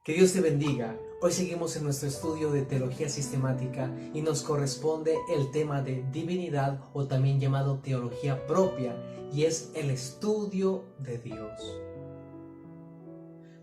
Que Dios te bendiga. Hoy seguimos en nuestro estudio de teología sistemática y nos corresponde el tema de divinidad o también llamado teología propia, y es el estudio de Dios.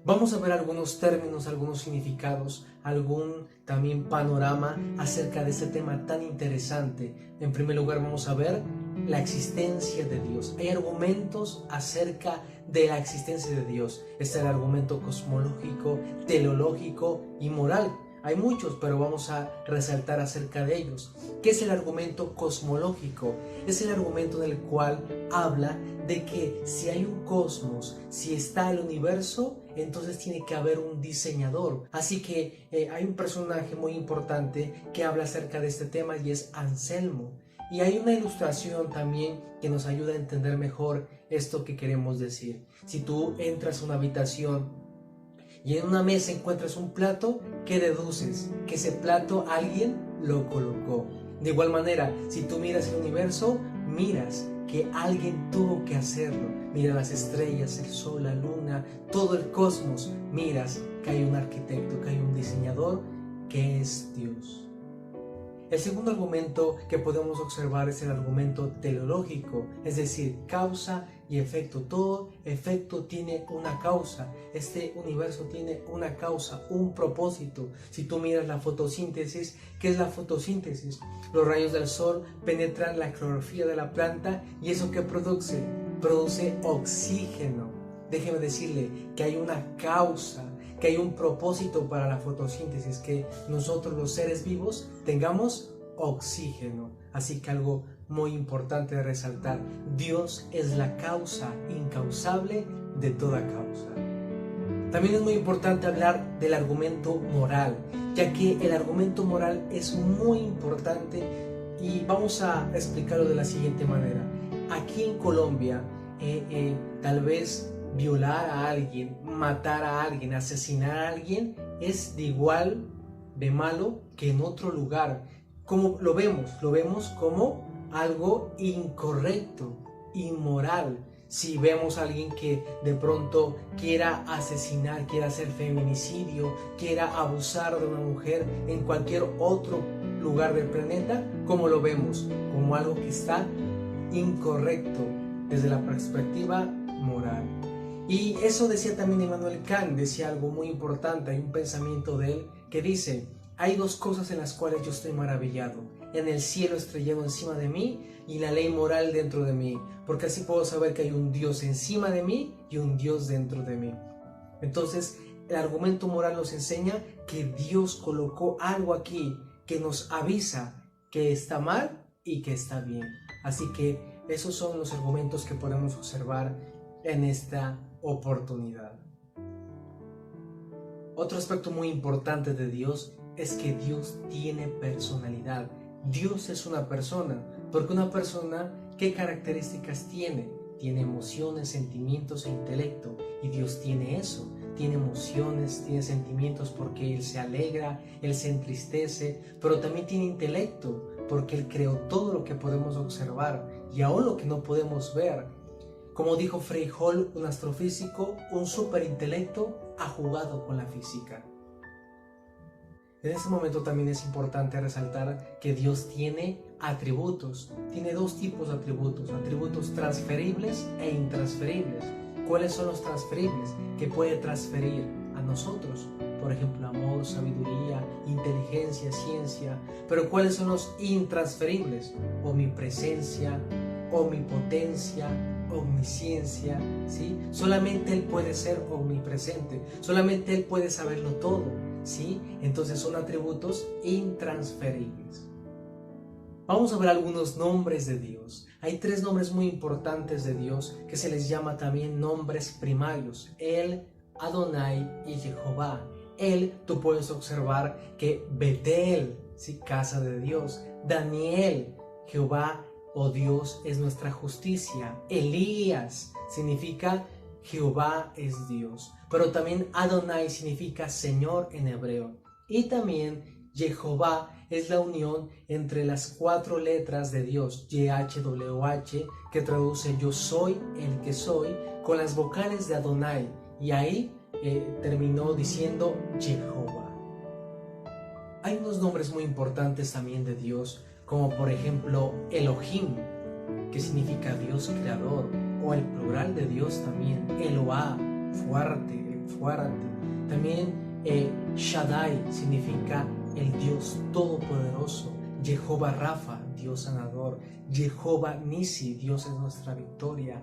Vamos a ver algunos términos, algunos significados, algún también panorama acerca de este tema tan interesante. En primer lugar vamos a ver la existencia de Dios. Hay argumentos acerca de la existencia de Dios. Está el argumento cosmológico, teleológico y moral. Hay muchos, pero vamos a resaltar acerca de ellos. ¿Qué es el argumento cosmológico? Es el argumento en el cual habla de que si hay un cosmos, si está el universo, entonces tiene que haber un diseñador. Así que hay un personaje muy importante que habla acerca de este tema y es Anselmo. Y hay una ilustración también que nos ayuda a entender mejor esto que queremos decir. Si tú entras a una habitación y en una mesa encuentras un plato, ¿qué deduces? Que ese plato alguien lo colocó. De igual manera, si tú miras el universo, miras que alguien tuvo que hacerlo. Mira las estrellas, el sol, la luna, todo el cosmos. Miras que hay un arquitecto, que hay un diseñador, que es Dios. El segundo argumento que podemos observar es el argumento teleológico, es decir, causa y efecto. Todo efecto tiene una causa. Este universo tiene una causa, un propósito. Si tú miras la fotosíntesis, ¿qué es la fotosíntesis? Los rayos del sol penetran la clorofila de la planta y ¿eso qué produce? Produce oxígeno. Déjeme decirle que hay una causa, que hay un propósito para la fotosíntesis, que nosotros los seres vivos tengamos oxígeno. Así que algo muy importante de resaltar: Dios es la causa incausable de toda causa. También es muy importante hablar del argumento moral, ya que el argumento moral es muy importante y vamos a explicarlo de la siguiente manera. Aquí en Colombia, tal vez violar a alguien, matar a alguien, asesinar a alguien es de igual de malo que en otro lugar. ¿Cómo lo vemos? Lo vemos como algo incorrecto, inmoral. Si vemos a alguien que de pronto quiera asesinar, quiera hacer feminicidio, quiera abusar de una mujer en cualquier otro lugar del planeta, ¿cómo lo vemos? Como algo que está incorrecto desde la perspectiva moral. Y eso decía también Immanuel Kant, decía algo muy importante. Hay un pensamiento de él que dice: hay dos cosas en las cuales yo estoy maravillado: en el cielo estrellado encima de mí y la ley moral dentro de mí, porque así puedo saber que hay un Dios encima de mí y un Dios dentro de mí. Entonces el argumento moral nos enseña que Dios colocó algo aquí que nos avisa que está mal y que está bien. Así que esos son los argumentos que podemos observar en esta oportunidad. Otro aspecto muy importante de Dios es que Dios tiene personalidad. Dios es una persona, porque una persona, ¿qué características tiene? Tiene emociones, sentimientos e intelecto, y Dios tiene eso. Tiene emociones, tiene sentimientos porque Él se alegra, Él se entristece, pero también tiene intelecto porque Él creó todo lo que podemos observar y aún lo que no podemos ver. Como dijo Frei Hall, un astrofísico, un superintelecto ha jugado con la física. En este momento también es importante resaltar que Dios tiene atributos. Tiene dos tipos de atributos transferibles e intransferibles. ¿Cuáles son los transferibles? Que puede transferir a nosotros, por ejemplo, amor, sabiduría, inteligencia, ciencia. Pero ¿cuáles son los intransferibles? Omnipresencia, omnipotencia, omnisciencia, ¿sí? Solamente Él puede ser omnipresente, solamente Él puede saberlo todo, ¿sí? Entonces son atributos intransferibles. Vamos a ver algunos nombres de Dios. Hay tres nombres muy importantes de Dios que se les llama también nombres primarios: Él, Adonai y Jehová. Él, tú puedes observar que Betel, ¿sí? Casa de Dios. Daniel, Jehová o Dios es nuestra justicia. Elías significa Jehová es Dios. Pero también Adonai significa Señor en hebreo. Y también Jehová es la unión entre las cuatro letras de Dios, YHWH, que traduce yo soy el que soy, con las vocales de Adonai. Y ahí terminó diciendo Jehová. Hay unos nombres muy importantes también de Dios, como por ejemplo Elohim, que significa Dios creador, o el plural de Dios también, Eloah, fuerte. También Shaddai significa el Dios todopoderoso, Jehová Rafa, Dios sanador, Jehová Nisi, Dios es nuestra victoria,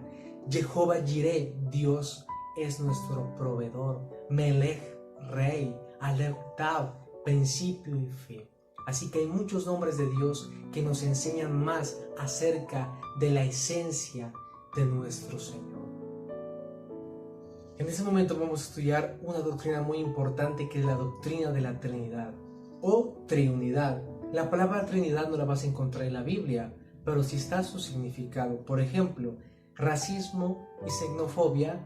Jehová Jireh, Dios es nuestro proveedor, Melech, Rey, Aleph Tav, principio y fin. Así que hay muchos nombres de Dios que nos enseñan más acerca de la esencia de nuestro Señor. En ese momento vamos a estudiar una doctrina muy importante, que es la doctrina de la Trinidad o Triunidad. La palabra Trinidad no la vas a encontrar en la Biblia, pero sí está su significado. Por ejemplo, racismo y xenofobia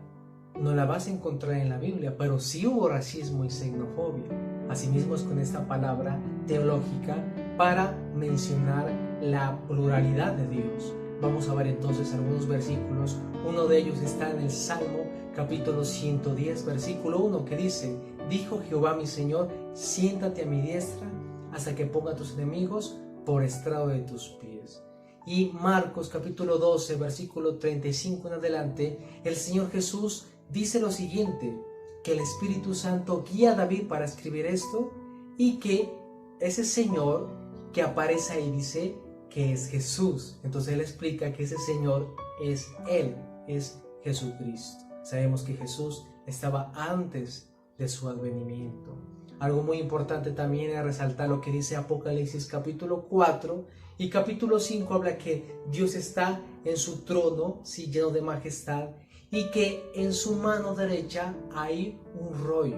no la vas a encontrar en la Biblia, pero sí hubo racismo y xenofobia. Asimismo es con esta palabra teológica para mencionar la pluralidad de Dios. Vamos a ver entonces algunos versículos. Uno de ellos está en el Salmo capítulo 110, versículo 1, que dice: dijo Jehová mi Señor, siéntate a mi diestra hasta que ponga a tus enemigos por estrado de tus pies. Y Marcos capítulo 12, versículo 35 en adelante, el Señor Jesús dice lo siguiente: que el Espíritu Santo guía a David para escribir esto, y que ese Señor que aparece ahí dice que es Jesús. Entonces él explica que ese Señor es Él, es Jesucristo. Sabemos que Jesús estaba antes de su advenimiento. Algo muy importante también es resaltar lo que dice Apocalipsis capítulo 4 y capítulo 5. Habla que Dios está en su trono, sí, lleno de majestad, y que en su mano derecha hay un rollo.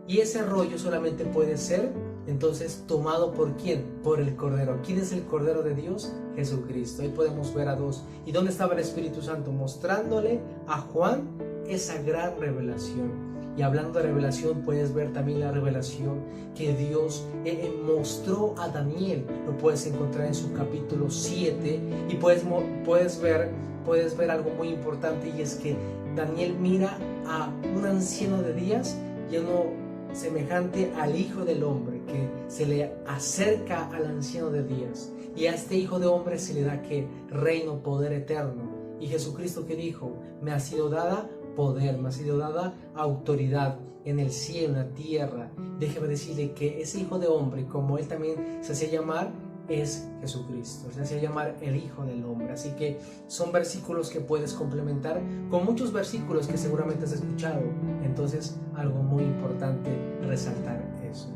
Y ese rollo solamente puede ser entonces tomado ¿por quién? Por el Cordero. ¿Quién es el Cordero de Dios? Jesucristo. Ahí podemos ver a dos. ¿Y dónde estaba el Espíritu Santo? Mostrándole a Juan esa gran revelación. Y hablando de revelación, puedes ver también la revelación que Dios mostró a Daniel. Lo puedes encontrar en su capítulo 7 y puedes ver algo muy importante, y es que Daniel mira a un anciano de días y a uno semejante al Hijo del Hombre, que se le acerca al anciano de días, y a este Hijo de Hombre se le da que reino, poder eterno. Y Jesucristo, que dijo: me ha sido dada poder, me ha sido dada autoridad en el cielo, en la tierra. Déjeme decirle que ese Hijo de Hombre, como él también se hacía llamar, es Jesucristo, se hacía llamar el Hijo del Hombre. Así que son versículos que puedes complementar con muchos versículos que seguramente has escuchado. Entonces, algo muy importante resaltar eso.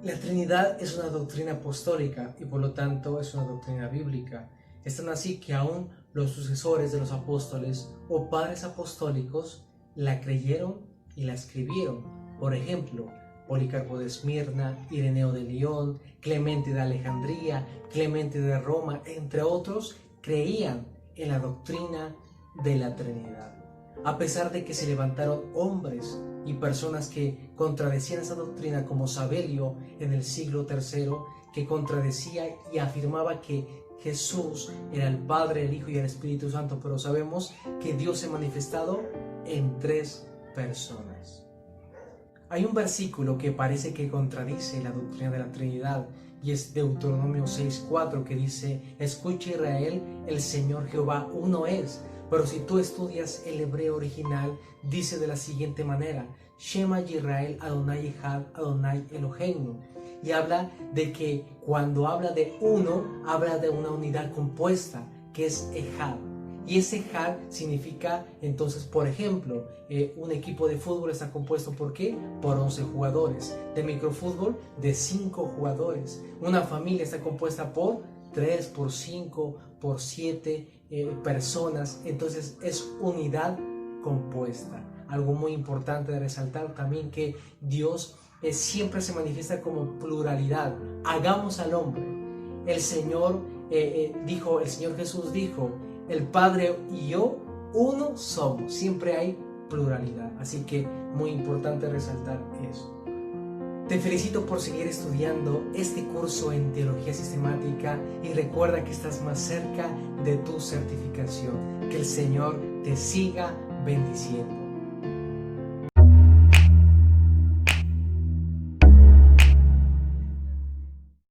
La Trinidad es una doctrina apostólica y por lo tanto es una doctrina bíblica. Es tan así que aún los sucesores de los apóstoles o padres apostólicos la creyeron y la escribieron. Por ejemplo, Policarpo de Esmirna, Ireneo de León, Clemente de Alejandría, Clemente de Roma, entre otros, creían en la doctrina de la Trinidad. A pesar de que se levantaron hombres y personas que contradecían esa doctrina, como Sabelio en el siglo III, que contradecía y afirmaba que Jesús era el Padre, el Hijo y el Espíritu Santo, pero sabemos que Dios se ha manifestado en tres personas. Hay un versículo que parece que contradice la doctrina de la Trinidad, y es Deuteronomio 6:4, que dice: escucha Israel, el Señor Jehová uno es. Pero si tú estudias el hebreo original, dice de la siguiente manera: Shema Yisrael Adonai Echad Adonai Eloheinu. Y habla de que cuando habla de uno, habla de una unidad compuesta, que es Echad. Y ese Echad significa, entonces, por ejemplo, un equipo de fútbol está compuesto ¿por qué? Por 11 jugadores. De microfútbol, de 5 jugadores. Una familia está compuesta por 3, por 5, por 7 personas. Entonces es unidad compuesta. Algo muy importante de resaltar también, que Dios siempre se manifiesta como pluralidad. Hagamos al hombre. El Señor Jesús dijo: el Padre y yo uno somos. Siempre hay pluralidad. Así que muy importante resaltar eso. Te felicito por seguir estudiando este curso en Teología Sistemática y recuerda que estás más cerca de tu certificación. Que el Señor te siga bendiciendo.